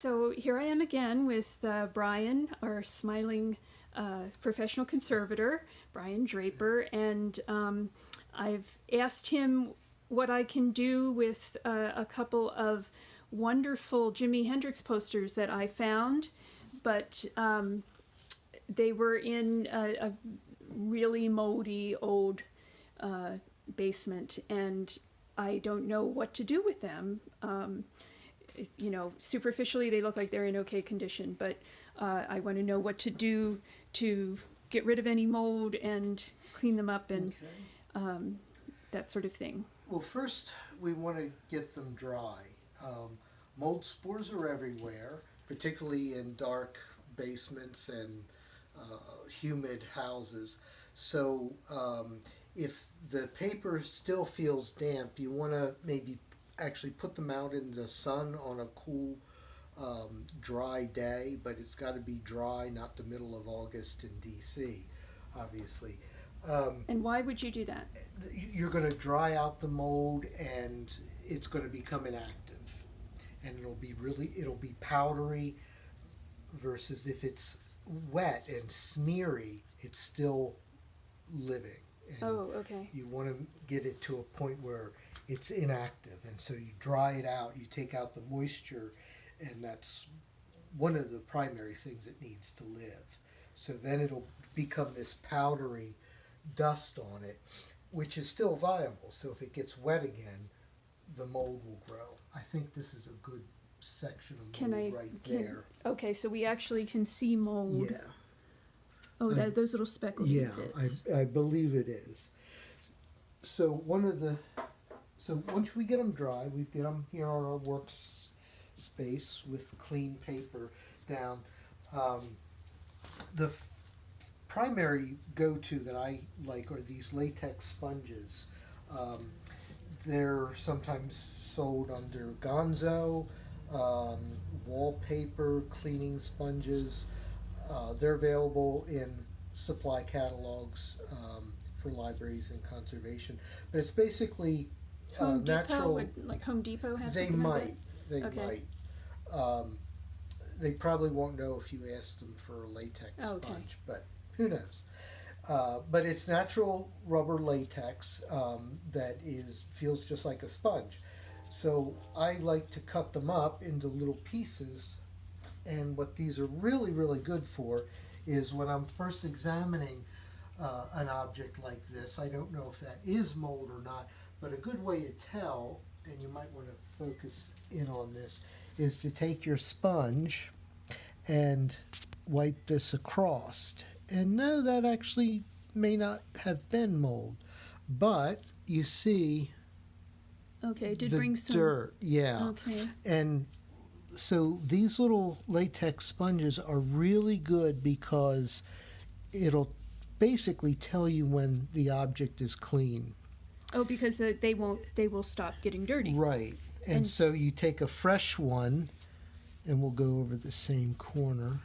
So here I am again with Brian, our smiling professional conservator, Brian Draper, and I've asked him what I can do with a couple of wonderful Jimi Hendrix posters that I found, but they were in a really moldy old basement, and I don't know what to do with them. Superficially they look like they're in okay condition, but I want to know what to do to get rid of any mold and clean them up and that sort of thing. Well, first we want to get them dry. Mold spores are everywhere, particularly in dark basements and humid houses. So if the paper still feels damp, you want to maybe actually put them out in the sun on a cool, dry day, but it's got to be dry, not the middle of August in DC, obviously. And why would you do that? You're going to dry out the mold and it's going to become inactive, and it'll be powdery, versus if it's wet and smeary, it's still living. And Oh, okay. you want to get it to a point where it's inactive, and so you dry it out, you take out the moisture, and that's one of the primary things it needs to live. So then it'll become this powdery dust on it, which is still viable. So if it gets wet again, the mold will grow. I think this is a good section of mold there. Okay, so we actually can see mold. Yeah. Oh, those little speckled bits. I believe it is. So once we get them dry, we get them here on our workspace with clean paper down. The primary go-to that I like are these latex sponges. They're sometimes sold under Gonzo, wallpaper cleaning sponges. They're available in supply catalogs for libraries and conservation. But it's basically Home natural. Depot, like Home Depot has They something like might. They Okay. might. They probably won't know if you ask them for a latex Okay. sponge, but who knows? But it's natural rubber latex that feels just like a sponge. So I like to cut them up into little pieces, and what these are really, really good for is when I'm first examining an object like this. I don't know if that is mold or not, but a good way to tell, and you might want to focus in on this, is to take your sponge and wipe this across. And no, that actually may not have been mold, but you see Okay, it did the bring some dirt. Yeah. Okay. And so these little latex sponges are really good because it'll basically tell you when the object is clean. Oh, because they will stop getting dirty. Right. And so you take a fresh one, and we'll go over the same corner.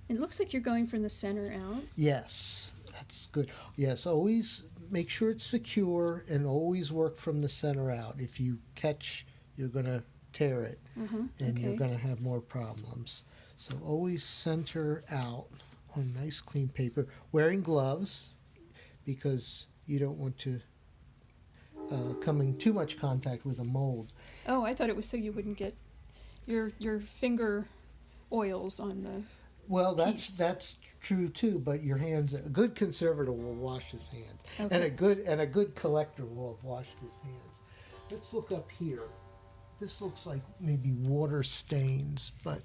It looks like you're going from the center out. Yes, that's good. Yes, always make sure it's secure and always work from the center out. If you catch, you're going to tear it, and you're going to have more problems. So always center out on nice clean paper. Wearing gloves, because you don't want to come in too much contact with a mold. Oh, I thought it was so you wouldn't get your finger oils on the Well, piece. that's true too. But your hands, a good conservator will wash his hands, Okay. and a good collector will have washed his hands. Let's look up here. This looks like maybe water stains, but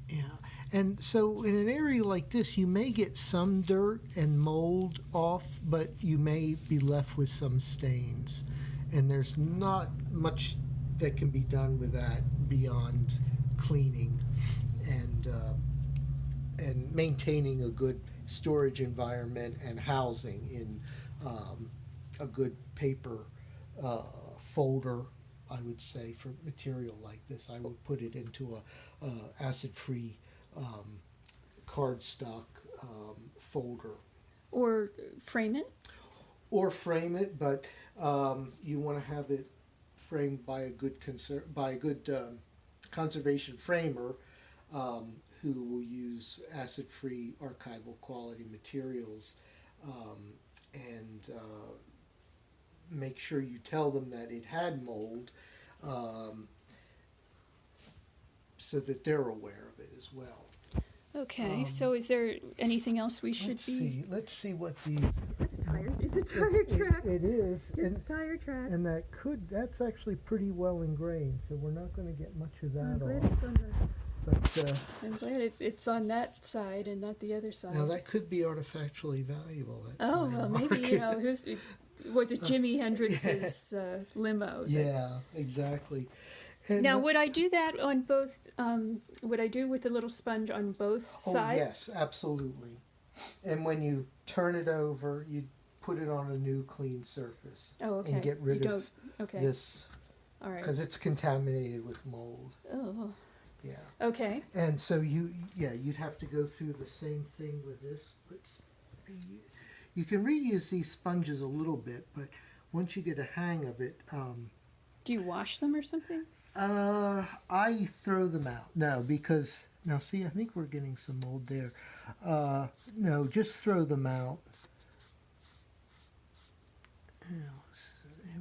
yeah. And so in an area like this, you may get some dirt and mold off, but you may be left with some stains. And there's not much that can be done with that beyond cleaning and maintaining a good storage environment and housing in a good paper folder. I would say for material like this, I would put it into a acid-free cardstock folder. or frame it. Or frame it, but you want to have it framed by a good conservation framer, who will use acid-free archival quality materials, and make sure you tell them that it had mold, so that they're aware of it as well. Okay, so is there anything else we should Let's see what the It's a tire track. it is, It's tire track. and that's actually pretty well ingrained, so we're not going to get much of I'm that glad off. it's on the. But I'm glad it's on that side and not the other side. now that could be artifactually valuable. That Oh tire well, maybe mark. was it Jimi Hendrix's limo? Yeah, exactly. And Now, would I do that on both? Would I do with the little sponge on both oh sides? yes, absolutely. And when you turn it over, you put it on a new clean surface. Oh, okay. And get rid You of Okay. this All right. because it's contaminated with mold. Oh. Yeah. Okay. And so you'd have to go through the same thing with this. You can reuse these sponges a little bit, but once you get a hang of it, Do you wash them or something? I throw them out. No, because now see, I think we're getting some mold there. No, just throw them out.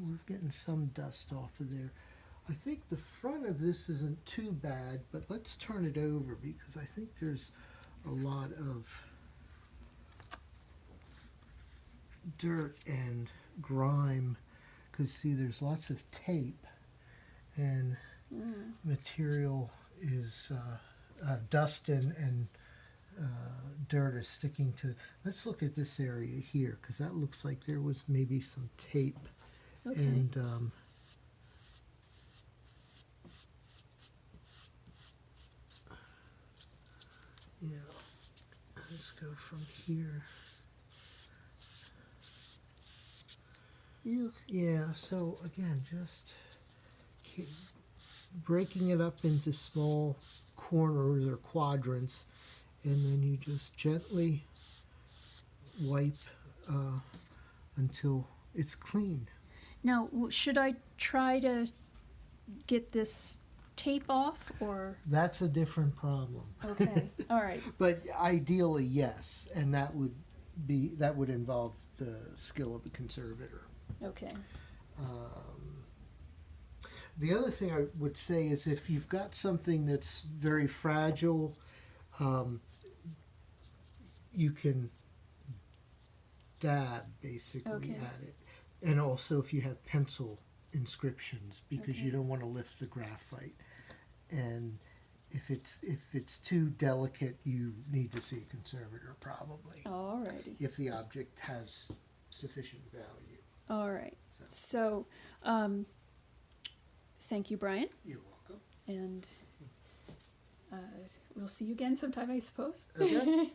We're getting some dust off of there. I think the front of this isn't too bad, but let's turn it over because I think there's a lot of dirt and grime. Because see, there's lots of tape and material is dust and dirt is sticking to. Let's look at this area here because that looks like there was maybe some tape. Okay. And yeah, let's go from here. Yeah, so again, just breaking it up into small corners or quadrants, and then you just gently wipe until it's clean. Now, should I try to get this tape off or? That's a different problem. Okay. All right. But ideally, yes, and that would involve the skill of a conservator. Okay. The other thing I would say is if you've got something that's very fragile, you can dab basically Okay. at it. And also if you have pencil inscriptions because you Okay. don't want to lift the graphite. And if it's too delicate, you need to see a conservator probably. All righty. If the object has sufficient value. All right. So, thank you, Brian, You're welcome. and we'll see you again sometime, I suppose. Okay.